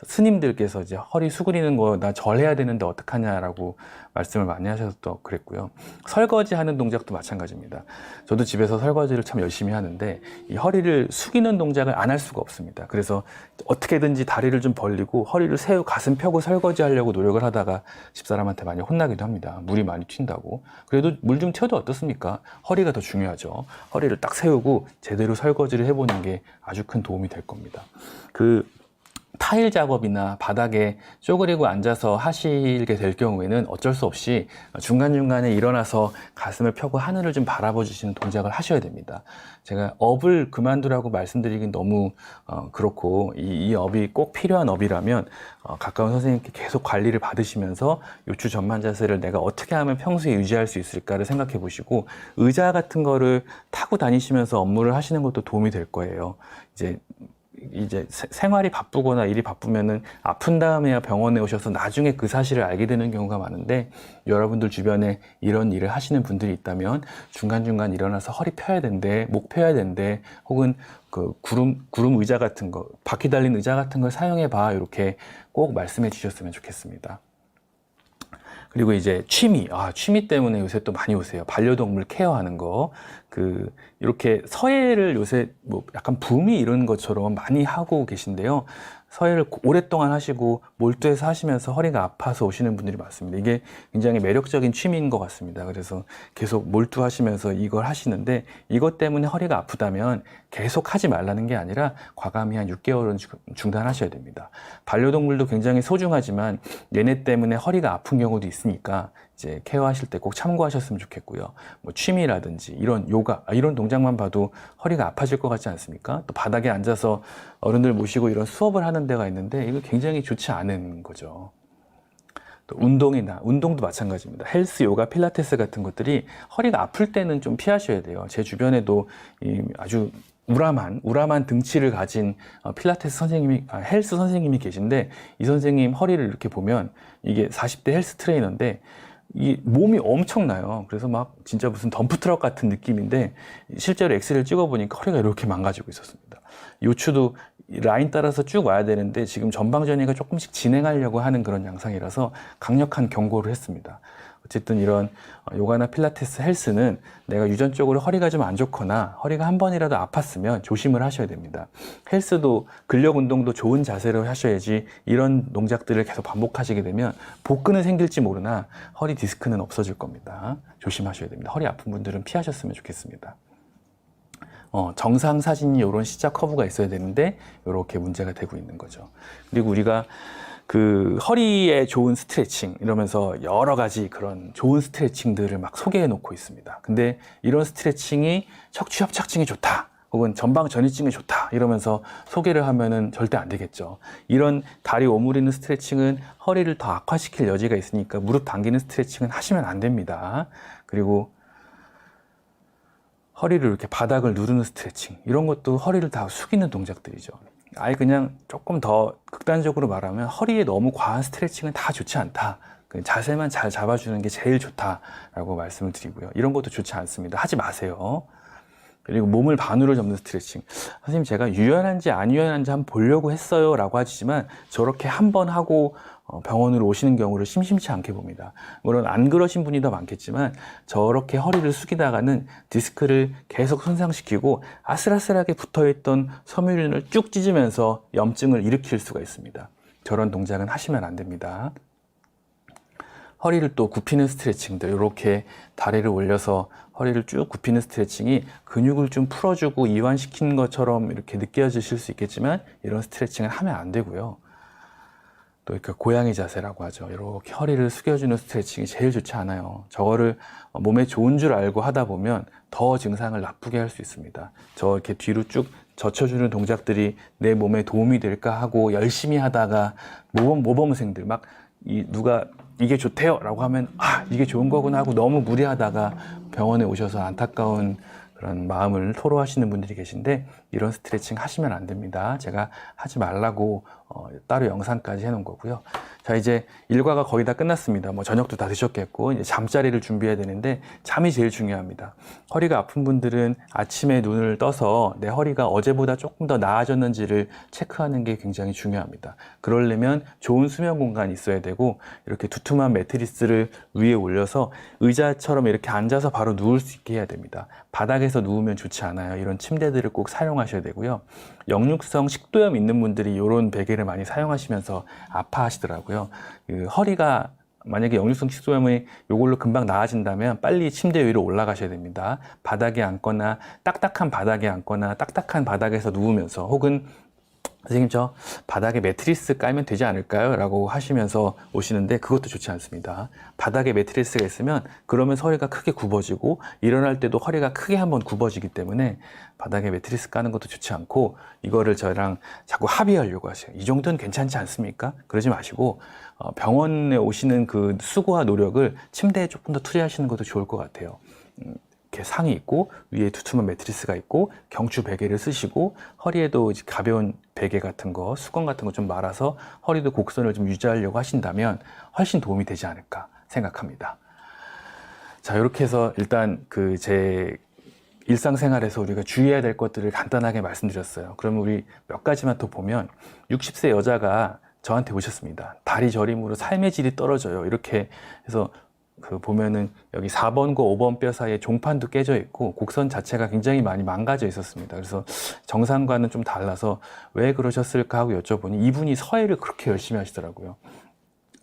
스님들께서 이제 허리 수그리는 거 나 절해야 되는데 어떡하냐라고 말씀을 많이 하셔서 또 그랬고요. 설거지 하는 동작도 마찬가지입니다. 저도 집에서 설거지를 참 열심히 하는데 이 허리를 숙이는 동작을 안 할 수가 없습니다. 그래서 어떻게든지 다리를 좀 벌리고 허리를 세우 가슴 펴고 설거지 하려고 노력을 하다가 집사람한테 많이 혼나기도 합니다. 물이 많이 튄다고. 그래도 물 좀 튀어도 어떻습니까? 허리가 더 중요하죠. 허리를 딱 세우고 제대로 설거지를 해보는 게 아주 큰 도움이 될 겁니다. 그 타일 작업이나 바닥에 쪼그리고 앉아서 하시게 될 경우에는 어쩔 수 없이 중간중간에 일어나서 가슴을 펴고 하늘을 좀 바라봐 주시는 동작을 하셔야 됩니다. 제가 업을 그만두라고 말씀드리긴 너무 그렇고 이 업이 꼭 필요한 업이라면 가까운 선생님께 계속 관리를 받으시면서 요추 전만 자세를 내가 어떻게 하면 평소에 유지할 수 있을까를 생각해 보시고 의자 같은 거를 타고 다니시면서 업무를 하시는 것도 도움이 될 거예요. 이제 생활이 바쁘거나 일이 바쁘면은 아픈 다음에야 병원에 오셔서 나중에 그 사실을 알게 되는 경우가 많은데, 여러분들 주변에 이런 일을 하시는 분들이 있다면 중간중간 일어나서 허리 펴야 된대, 목 펴야 된대, 혹은 그 구름 의자 같은 거, 바퀴 달린 의자 같은 걸 사용해 봐, 이렇게 꼭 말씀해 주셨으면 좋겠습니다. 그리고 이제 취미 때문에 요새 또 많이 오세요. 반려동물 케어하는 거. 이렇게 서예를 요새 뭐 약간 붐이 이런 것처럼 많이 하고 계신데요. 서예를 오랫동안 하시고 몰두해서 하시면서 허리가 아파서 오시는 분들이 많습니다. 이게 굉장히 매력적인 취미인 것 같습니다. 그래서 계속 몰두하시면서 이걸 하시는데 이것 때문에 허리가 아프다면 계속 하지 말라는 게 아니라 과감히 한 6개월은 중단하셔야 됩니다. 반려동물도 굉장히 소중하지만 얘네 때문에 허리가 아픈 경우도 있으니까 이제 케어하실 때 꼭 참고하셨으면 좋겠고요. 뭐 취미라든지 이런 요가, 이런 동작만 봐도 허리가 아파질 것 같지 않습니까? 또 바닥에 앉아서 어른들 모시고 이런 수업을 하는 데가 있는데 이거 굉장히 좋지 않은 거죠. 또 운동도 마찬가지입니다. 헬스, 요가, 필라테스 같은 것들이 허리가 아플 때는 좀 피하셔야 돼요. 제 주변에도 아주 우람한 등치를 가진 헬스 선생님이 계신데 이 선생님 허리를 이렇게 보면 이게 40대 헬스 트레이너인데 이 몸이 엄청나요. 그래서 막 진짜 무슨 덤프트럭 같은 느낌인데 실제로 엑스레이를 찍어보니까 허리가 이렇게 망가지고 있었습니다. 요추도 라인 따라서 쭉 와야 되는데 지금 전방전이가 조금씩 진행하려고 하는 그런 양상이라서 강력한 경고를 했습니다. 어쨌든 이런 요가나 필라테스, 헬스는 내가 유전적으로 허리가 좀 안 좋거나 허리가 한 번이라도 아팠으면 조심을 하셔야 됩니다. 헬스도 근력 운동도 좋은 자세로 하셔야지 이런 동작들을 계속 반복하시게 되면 복근은 생길지 모르나 허리 디스크는 없어질 겁니다. 조심하셔야 됩니다. 허리 아픈 분들은 피하셨으면 좋겠습니다. 정상 사진이 이런 시작 커브가 있어야 되는데 이렇게 문제가 되고 있는 거죠. 그리고 우리가 허리에 좋은 스트레칭 이러면서 여러 가지 그런 좋은 스트레칭들을 막 소개해 놓고 있습니다. 근데 이런 스트레칭이 척추협착증에 좋다 혹은 전방 전이증에 좋다 이러면서 소개를 하면은 절대 안 되겠죠. 이런 다리 오므리는 스트레칭은 허리를 더 악화시킬 여지가 있으니까 무릎 당기는 스트레칭은 하시면 안 됩니다. 그리고 허리를 이렇게 바닥을 누르는 스트레칭 이런 것도 허리를 다 숙이는 동작들이죠. 아예 그냥 조금 더 극단적으로 말하면 허리에 너무 과한 스트레칭은 다 좋지 않다. 자세만 잘 잡아주는 게 제일 좋다라고 말씀을 드리고요. 이런 것도 좋지 않습니다. 하지 마세요. 그리고 몸을 반으로 접는 스트레칭. 선생님 제가 유연한지 안 유연한지 한번 보려고 했어요 라고 하시지만 저렇게 한 번 하고 병원으로 오시는 경우를 심심치 않게 봅니다. 물론 안 그러신 분이 더 많겠지만 저렇게 허리를 숙이다가는 디스크를 계속 손상시키고 아슬아슬하게 붙어있던 섬유륜을 쭉 찢으면서 염증을 일으킬 수가 있습니다. 저런 동작은 하시면 안 됩니다. 허리를 또 굽히는 스트레칭들 이렇게 다리를 올려서 허리를 쭉 굽히는 스트레칭이 근육을 좀 풀어주고 이완시키는 것처럼 이렇게 느껴지실 수 있겠지만 이런 스트레칭을 하면 안 되고요. 또 이렇게 고양이 자세라고 하죠. 이렇게 허리를 숙여주는 스트레칭이 제일 좋지 않아요. 저거를 몸에 좋은 줄 알고 하다 보면 더 증상을 나쁘게 할 수 있습니다. 저 이렇게 뒤로 쭉 젖혀주는 동작들이 내 몸에 도움이 될까 하고 열심히 하다가 모범생들 막 누가 이게 좋대요 라고 하면 이게 좋은 거구나 하고 너무 무리하다가 병원에 오셔서 안타까운 그런 마음을 토로하시는 분들이 계신데 이런 스트레칭 하시면 안 됩니다. 제가 하지 말라고 따로 영상까지 해놓은 거고요. 자, 이제 일과가 거의 다 끝났습니다. 뭐 저녁도 다 드셨겠고 이제 잠자리를 준비해야 되는데 잠이 제일 중요합니다. 허리가 아픈 분들은 아침에 눈을 떠서 내 허리가 어제보다 조금 더 나아졌는지를 체크하는 게 굉장히 중요합니다. 그러려면 좋은 수면 공간이 있어야 되고 이렇게 두툼한 매트리스를 위에 올려서 의자처럼 이렇게 앉아서 바로 누울 수 있게 해야 됩니다. 바닥에서 누우면 좋지 않아요. 이런 침대들을 꼭 사용하셔야 되고요. 역류성 식도염 있는 분들이 이런 베개를 많이 사용하시면서 아파하시더라고요. 허리가 만약에 역류성 식도염이 이걸로 금방 나아진다면 빨리 침대 위로 올라가셔야 됩니다. 바닥에 앉거나 딱딱한 바닥에 앉거나 딱딱한 바닥에서 누우면서 혹은 선생님 저 바닥에 매트리스 깔면 되지 않을까요? 라고 하시면서 오시는데 그것도 좋지 않습니다. 바닥에 매트리스가 있으면 그러면 허리가 크게 굽어지고 일어날 때도 허리가 크게 한번 굽어지기 때문에 바닥에 매트리스 까는 것도 좋지 않고 이거를 저랑 자꾸 합의하려고 하세요. 이 정도는 괜찮지 않습니까? 그러지 마시고 병원에 오시는 그 수고와 노력을 침대에 조금 더 투자하시는 것도 좋을 것 같아요. 이렇게 상이 있고 위에 두툼한 매트리스가 있고 경추 베개를 쓰시고 허리에도 가벼운 베개 같은 거, 수건 같은 거 좀 말아서 허리도 곡선을 좀 유지하려고 하신다면 훨씬 도움이 되지 않을까 생각합니다. 자, 이렇게 해서 일단 제 일상생활에서 우리가 주의해야 될 것들을 간단하게 말씀드렸어요. 그러면 우리 몇 가지만 더 보면 60세 여자가 저한테 오셨습니다. 다리 저림으로 삶의 질이 떨어져요. 이렇게 해서 보면은 여기 4번과 5번 뼈 사이에 종판도 깨져 있고 곡선 자체가 굉장히 많이 망가져 있었습니다. 그래서 정상과는 좀 달라서 왜 그러셨을까 하고 여쭤보니 이분이 서해를 그렇게 열심히 하시더라고요.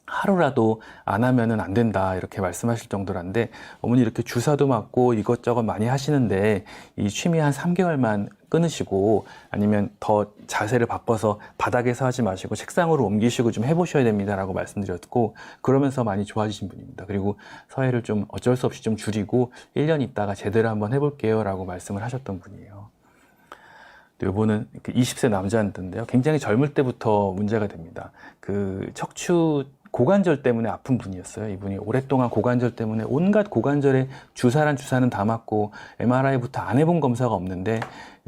하루라도 안 하면은 안 된다 이렇게 말씀하실 정도란데, 어머니 이렇게 주사도 맞고 이것저것 많이 하시는데 이 취미 한 3개월만 끊으시고 아니면 더 자세를 바꿔서 바닥에서 하지 마시고 책상으로 옮기시고 좀 해보셔야 됩니다 라고 말씀드렸고, 그러면서 많이 좋아지신 분입니다. 그리고 서해를 좀 어쩔 수 없이 좀 줄이고 1년 있다가 제대로 한번 해볼게요 라고 말씀을 하셨던 분이에요. 요거는 20세 남자인데요. 굉장히 젊을 때부터 문제가 됩니다. 척추 고관절 때문에 아픈 분이었어요. 이분이 오랫동안 고관절 때문에 온갖 고관절에 주사는 다 맞고 MRI부터 안 해본 검사가 없는데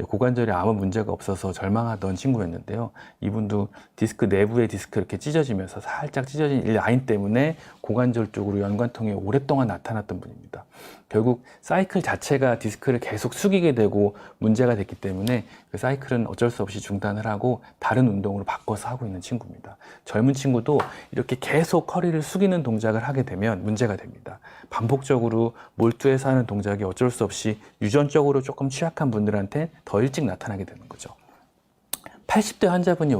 고관절에 아무 문제가 없어서 절망하던 친구였는데요. 이분도 디스크 내부의 디스크 이렇게 찢어지면서 살짝 찢어진 이 라인 때문에 고관절 쪽으로 연관통이 오랫동안 나타났던 분입니다. 결국 사이클 자체가 디스크를 계속 숙이게 되고 문제가 됐기 때문에 그 사이클은 어쩔 수 없이 중단을 하고 다른 운동으로 바꿔서 하고 있는 친구입니다. 젊은 친구도 이렇게 계속 허리를 숙이는 동작을 하게 되면 문제가 됩니다. 반복적으로 몰두해서 하는 동작이 어쩔 수 없이 유전적으로 조금 취약한 분들한테 더 일찍 나타나게 되는 거죠. 80대 환자분이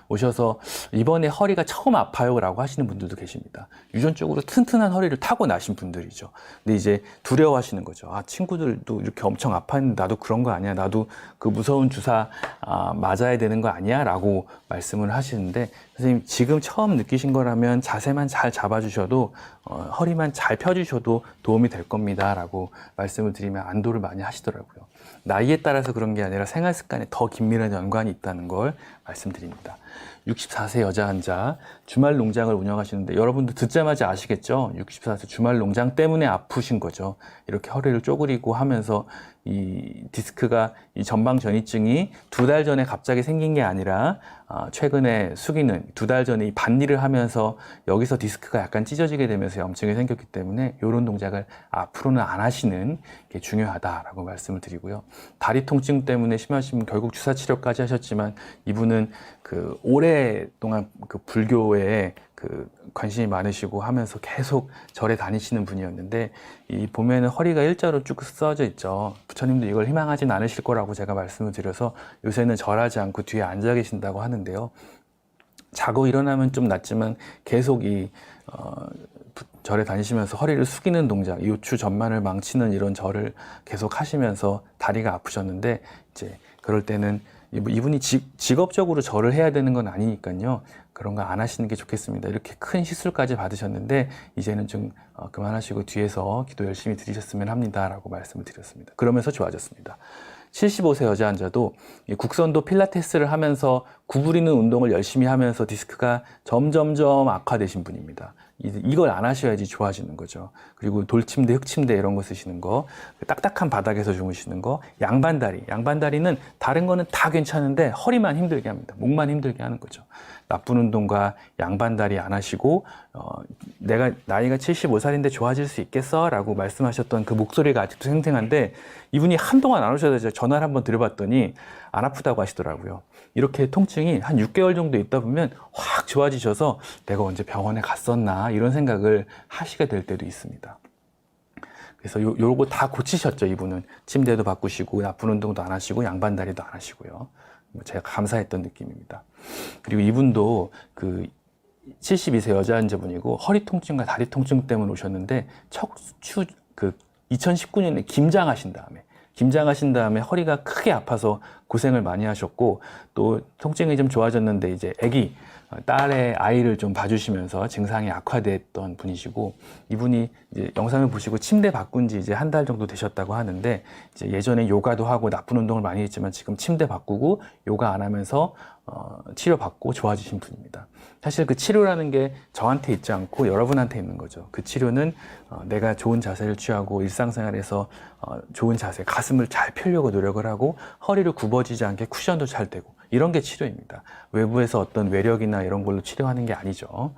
오셔서 이번에 허리가 처음 아파요 라고 하시는 분들도 계십니다. 유전적으로 튼튼한 허리를 타고나신 분들이죠. 근데 이제 두려워하시는 거죠. 친구들도 이렇게 엄청 아팠는데 나도 그런 거 아니야, 나도 그 무서운 주사 맞아야 되는 거 아니야 라고 말씀을 하시는데, 선생님 지금 처음 느끼신 거라면 자세만 잘 잡아주셔도 허리만 잘 펴주셔도 도움이 될 겁니다 라고 말씀을 드리면 안도를 많이 하시더라고요. 나이에 따라서 그런 게 아니라 생활 습관에 더 긴밀한 연관이 있다는 걸 말씀드립니다. 64세 여자 환자, 주말 농장을 운영하시는데 여러분도 듣자마자 아시겠죠? 64세 주말 농장 때문에 아프신 거죠. 이렇게 허리를 쪼그리고 하면서 이 디스크가, 이 전방 전이증이 2달 전에 갑자기 생긴 게 아니라 최근에 숙이는 2달 전에 이 밭일을 하면서 여기서 디스크가 약간 찢어지게 되면서 염증이 생겼기 때문에 이런 동작을 앞으로는 안 하시는 게 중요하다라고 말씀을 드리고요. 다리 통증 때문에 심하시면 결국 주사 치료까지 하셨지만 이분은 오랫동안 불교에 관심이 많으시고 하면서 계속 절에 다니시는 분이었는데, 이 보면은 허리가 일자로 쭉 써져 있죠. 부처님도 이걸 희망하진 않으실 거라고 제가 말씀을 드려서 요새는 절하지 않고 뒤에 앉아 계신다고 하는데요. 자고 일어나면 좀 낫지만 계속 절에 다니시면서 허리를 숙이는 동작, 요추 전만을 망치는 이런 절을 계속 하시면서 다리가 아프셨는데, 이제 그럴 때는 이분이 직업적으로 절을 해야 되는 건 아니니까요. 그런 거 안 하시는 게 좋겠습니다. 이렇게 큰 시술까지 받으셨는데 이제는 좀 그만하시고 뒤에서 기도 열심히 드리셨으면 합니다 라고 말씀을 드렸습니다. 그러면서 좋아졌습니다. 75세 여자 환자도 국선도 필라테스를 하면서 구부리는 운동을 열심히 하면서 디스크가 점점점 악화되신 분입니다. 이걸 안 하셔야지 좋아지는 거죠. 그리고 돌침대, 흙침대 이런 거 쓰시는 거, 딱딱한 바닥에서 주무시는 거, 양반다리는 다른 거는 다 괜찮은데 허리만 힘들게 합니다. 목만 힘들게 하는 거죠. 나쁜 운동과 양반다리 안 하시고 내가 나이가 75살인데 좋아질 수 있겠어? 라고 말씀하셨던 그 목소리가 아직도 생생한데, 이분이 한동안 안 오셔서 전화를 한번 드려봤더니 안 아프다고 하시더라고요. 이렇게 통증이 한 6개월 정도 있다 보면 확 좋아지셔서 내가 언제 병원에 갔었나 이런 생각을 하시게 될 때도 있습니다. 그래서 요거 다 고치셨죠. 이분은 침대도 바꾸시고 나쁜 운동도 안 하시고 양반다리도 안 하시고요. 제가 감사했던 느낌입니다. 그리고 이분도 72세 여자 환자분이고 허리 통증과 다리 통증 때문에 오셨는데 척추 2019년에 김장하신 다음에 허리가 크게 아파서 고생을 많이 하셨고, 또 통증이 좀 좋아졌는데 이제 딸의 아이를 좀 봐주시면서 증상이 악화됐던 분이시고, 이분이 이제 영상을 보시고 침대 바꾼 지 이제 한 달 정도 되셨다고 하는데, 이제 예전에 요가도 하고 나쁜 운동을 많이 했지만 지금 침대 바꾸고 요가 안 하면서 치료받고 좋아지신 분입니다. 사실 그 치료라는 게 저한테 있지 않고 여러분한테 있는 거죠. 그 치료는 내가 좋은 자세를 취하고 일상생활에서 좋은 자세, 가슴을 잘 펴려고 노력을 하고 허리를 굽어지지 않게 쿠션도 잘 되고 이런 게 치료입니다. 외부에서 어떤 외력이나 이런 걸로 치료하는 게 아니죠.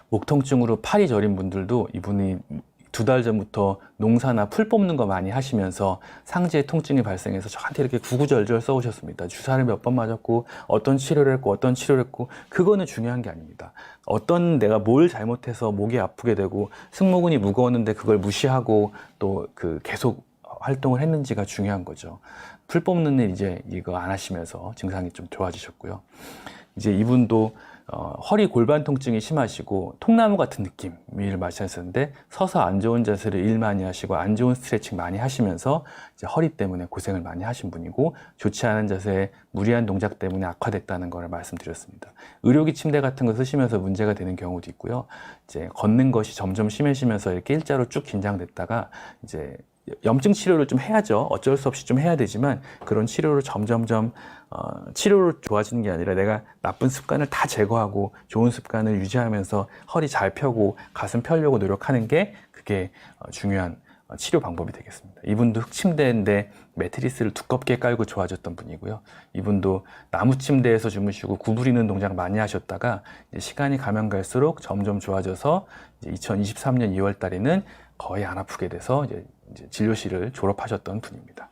목 통증으로 팔이 저린 분들도 이분이 두 달 전부터 농사나 풀 뽑는 거 많이 하시면서 상지에 통증이 발생해서 저한테 이렇게 구구절절 써오셨습니다. 주사를 몇 번 맞았고 어떤 치료를 했고 어떤 치료를 했고 그거는 중요한 게 아닙니다. 어떤 내가 뭘 잘못해서 목이 아프게 되고 승모근이 무거웠는데 그걸 무시하고 또 그 계속 활동을 했는지가 중요한 거죠. 풀 뽑는 일 이제 이거 안 하시면서 증상이 좀 좋아지셨고요. 이제 이분도 허리 골반 통증이 심하시고 통나무 같은 느낌을 마셨었는데 서서 안 좋은 자세를 일 많이 하시고 안 좋은 스트레칭 많이 하시면서 이제 허리 때문에 고생을 많이 하신 분이고 좋지 않은 자세에 무리한 동작 때문에 악화됐다는 걸 말씀드렸습니다. 의료기 침대 같은 거 쓰시면서 문제가 되는 경우도 있고요. 이제 걷는 것이 점점 심해지면서 이렇게 일자로 쭉 긴장됐다가 이제 염증 치료를 좀 해야죠. 어쩔 수 없이 좀 해야 되지만 그런 치료를 점점점 치료로 좋아지는 게 아니라 내가 나쁜 습관을 다 제거하고 좋은 습관을 유지하면서 허리 잘 펴고 가슴 펴려고 노력하는 게 그게 중요한 치료 방법이 되겠습니다. 이분도 흑침대인데 매트리스를 두껍게 깔고 좋아졌던 분이고요. 이분도 나무 침대에서 주무시고 구부리는 동작 많이 하셨다가 이제 시간이 가면 갈수록 점점 좋아져서 이제 2023년 2월 달에는 거의 안 아프게 돼서 이제 진료실을 졸업하셨던 분입니다.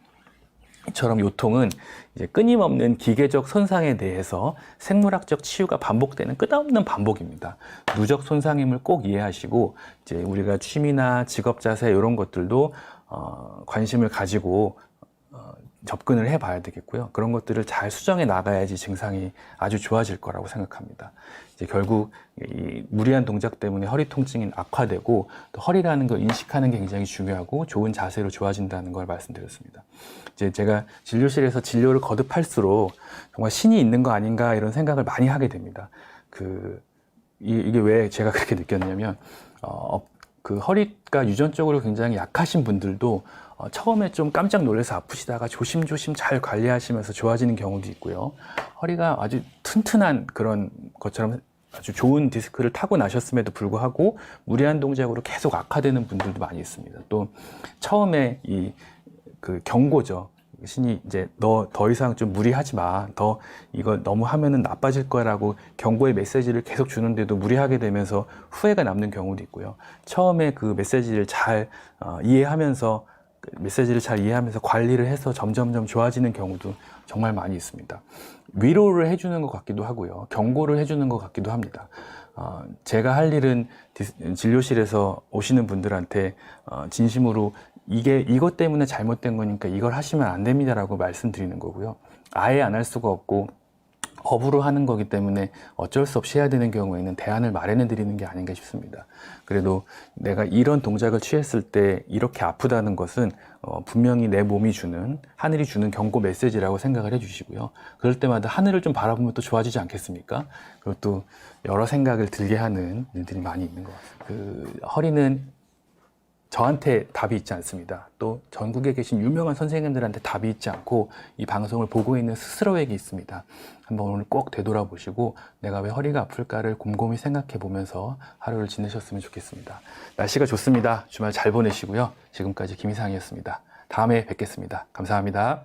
이처럼 요통은 이제 끊임없는 기계적 손상에 대해서 생물학적 치유가 반복되는 끝없는 반복입니다. 누적 손상임을 꼭 이해하시고 이제 우리가 취미나 직업 자세 이런 것들도 관심을 가지고 접근을 해봐야 되겠고요. 그런 것들을 잘 수정해 나가야지 증상이 아주 좋아질 거라고 생각합니다. 이제 결국 이 무리한 동작 때문에 허리 통증이 악화되고 또 허리라는 걸 인식하는 게 굉장히 중요하고 좋은 자세로 좋아진다는 걸 말씀드렸습니다. 이제 제가 진료실에서 진료를 거듭할수록 정말 신이 있는 거 아닌가 이런 생각을 많이 하게 됩니다. 이게 왜 제가 그렇게 느꼈냐면 그 허리가 유전적으로 굉장히 약하신 분들도 처음에 좀 깜짝 놀라서 아프시다가 조심조심 잘 관리하시면서 좋아지는 경우도 있고요. 허리가 아주 튼튼한 그런 것처럼 아주 좋은 디스크를 타고 나셨음에도 불구하고 무리한 동작으로 계속 악화되는 분들도 많이 있습니다. 또 처음에 그 경고죠. 신이 이제 너 더 이상 좀 무리하지 마. 더 이거 너무 하면은 나빠질 거라고 경고의 메시지를 계속 주는데도 무리하게 되면서 후회가 남는 경우도 있고요. 처음에 그 메시지를 잘 이해하면서 관리를 해서 점점점 좋아지는 경우도 정말 많이 있습니다. 위로를 해주는 것 같기도 하고요. 경고를 해주는 것 같기도 합니다. 제가 할 일은 진료실에서 오시는 분들한테 진심으로 이것 때문에 잘못된 거니까 이걸 하시면 안 됩니다라고 말씀드리는 거고요. 아예 안 할 수가 없고 업으로 하는 거기 때문에 어쩔 수 없이 해야 되는 경우에는 대안을 마련해 드리는 게 아닌가 싶습니다. 그래도 내가 이런 동작을 취했을 때 이렇게 아프다는 것은 분명히 내 몸이 하늘이 주는 경고 메시지라고 생각을 해 주시고요. 그럴 때마다 하늘을 좀 바라보면 또 좋아지지 않겠습니까? 그리고 또 여러 생각을 들게 하는 일들이 많이 있는 것 같습니다. 허리는 저한테 답이 있지 않습니다. 또 전국에 계신 유명한 선생님들한테 답이 있지 않고 이 방송을 보고 있는 스스로에게 있습니다. 한번 오늘 꼭 되돌아보시고 내가 왜 허리가 아플까를 곰곰이 생각해 보면서 하루를 지내셨으면 좋겠습니다. 날씨가 좋습니다. 주말 잘 보내시고요. 지금까지 김이상이었습니다. 다음에 뵙겠습니다. 감사합니다.